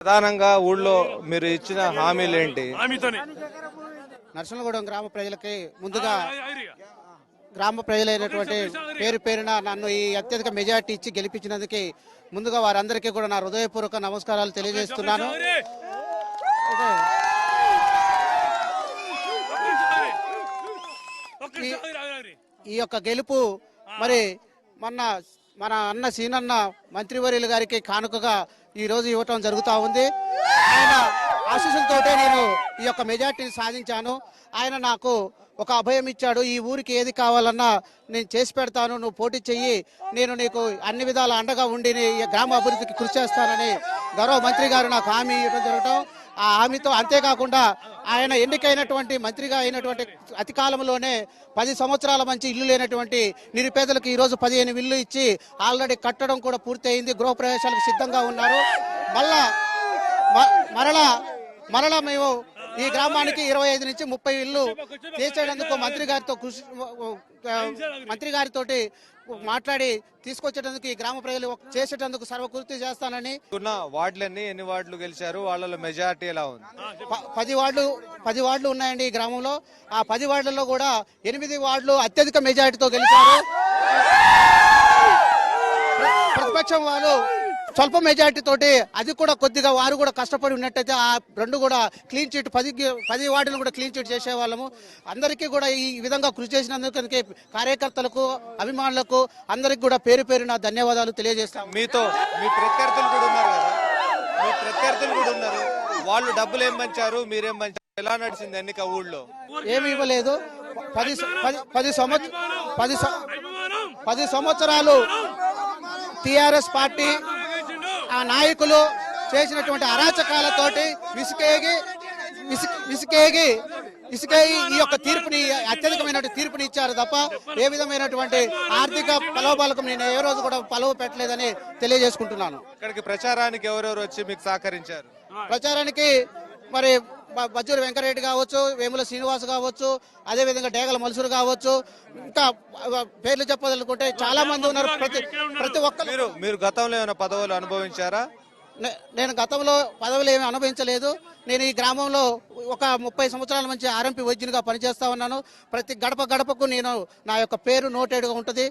ప్రధానంగా ఊళ్ళో మీరు ఇచ్చిన హామీలు ఏంటి? నర్సనగూడెం గ్రామ ప్రజలకి ముందుగా గ్రామ ప్రజలైనటువంటి పేరు పేరున నన్ను ఈ అత్యధిక మెజార్టీ ఇచ్చి గెలిపించినందుకు ముందుగా వారందరికీ కూడా నా హృదయపూర్వక నమస్కారాలు తెలియజేస్తున్నాను. ఈ యొక్క గెలుపు మరి మన అన్న సీనన్న మంత్రివర్యులు గారికి కానుకగా ఈ రోజు ఇవ్వటం జరుగుతూ ఉంది. ఆయన ఆశీస్సులతోటే నేను ఈ యొక్క మెజార్టీని సాధించాను. ఆయన నాకు ఒక అభయం ఇచ్చాడు. ఈ ఊరికి ఏది కావాలన్నా నేను చేసి పెడతాను, నువ్వు పోటీ చెయ్యి, నేను నీకు అన్ని విధాల అండగా ఉండి ఈ గ్రామ అభివృద్ధికి కృషి చేస్తానని గౌరవ మంత్రి గారు నాకు హామీ ఇవ్వడం జరగటం. ఆ హామీతో అంతేకాకుండా ఆయన ఎన్నికైనటువంటి మంత్రిగా అయినటువంటి అతి కాలంలోనే 10 సంవత్సరాల మంచి ఇల్లు లేనటువంటి నిరుపేదలకు ఈరోజు 15 ఇల్లు ఇచ్చి ఆల్రెడీ కట్టడం కూడా పూర్తయింది. గృహప్రవేశాలకు సిద్ధంగా ఉన్నారు. మరలా మేము ఈ గ్రామానికి 25 నుంచి 30 ఇల్లు తీసేందుకు మంత్రి గారితో మాట్లాడి తీసుకొచ్చేటందుకు ఈ గ్రామ ప్రజలు చేసేటందుకు సర్వకృతి చేస్తానని. వార్డులన్నీ ఎన్ని వార్డులు గెలిచారు? వాళ్ళలో మెజారిటీ ఎలా ఉంది? 10 వార్డులు ఉన్నాయండి ఈ గ్రామంలో. ఆ 10 వార్డులలో కూడా 8 వార్డులు అత్యధిక మెజారిటీతో గెలిచారు. ప్రతిపక్షం వాళ్ళు స్వల్ప మెజార్టీ తోటి, అది కూడా కొద్దిగా వారు కూడా కష్టపడి ఉన్నట్టయితే ఆ 2 కూడా క్లీన్ చిట్ 10 వార్డులు కూడా క్లీన్ చిట్ చేసేవాళ్ళము. అందరికీ కూడా ఈ విధంగా కృషి చేసినందుకు కార్యకర్తలకు, అభిమానులకు అందరికి కూడా పేరు పేరున ధన్యవాదాలు తెలియజేస్తాం. మీతో మీ ప్రత్యర్థులు కూడా ఉన్నారు కదా, మీ ప్రత్యర్థులు కూడా ఉన్నారు, వాళ్ళు డబ్బులు ఏం పంచారు, మీరేం పంచారు? ఎలా నడిచింది ఎన్నిక? ఊళ్ళో ఏమి ఇవ్వలేదు. 10 సంవత్సరాలు టీఆర్ఎస్ పార్టీ ఆ నాయకులు చేసినటువంటి అరాచకాలతోటి విసికేగి ఈ యొక్క తీర్పుని, అత్యధికమైనటువంటి తీర్పుని ఇచ్చారు తప్ప ఏ విధమైనటువంటి ఆర్థిక ప్రలోభాలకు నేను ఏ రోజు కూడా పలవ పెట్టలేదని తెలియజేసుకుంటున్నాను. ఇక్కడికి ప్రచారానికి ఎవరెవరు వచ్చి మీకు సహకరించారు? ప్రచారానికి మరి బజ్జూరి వెంకరెడ్డి కావచ్చు, వేముల శ్రీనివాస్ కావచ్చు, అదేవిధంగా డేగల మల్సూరు కావచ్చు, ఇంకా పేర్లు చెప్పదలుకుంటే చాలా మంది ఉన్నారు. ప్రతి ఒక్కరు. మీరు గతంలో ఏమైనా పదవులు అనుభవించారా? నేను గతంలో పదవులు ఏమీ అనుభవించలేదు. నేను ఈ గ్రామంలో ఒక 30 సంవత్సరాల నుంచి ఆర్ఎంపీ వైద్యునిగా పనిచేస్తా ఉన్నాను. ప్రతి గడపకు నేను నా యొక్క పేరు నోటెడ్గా ఉంటుంది.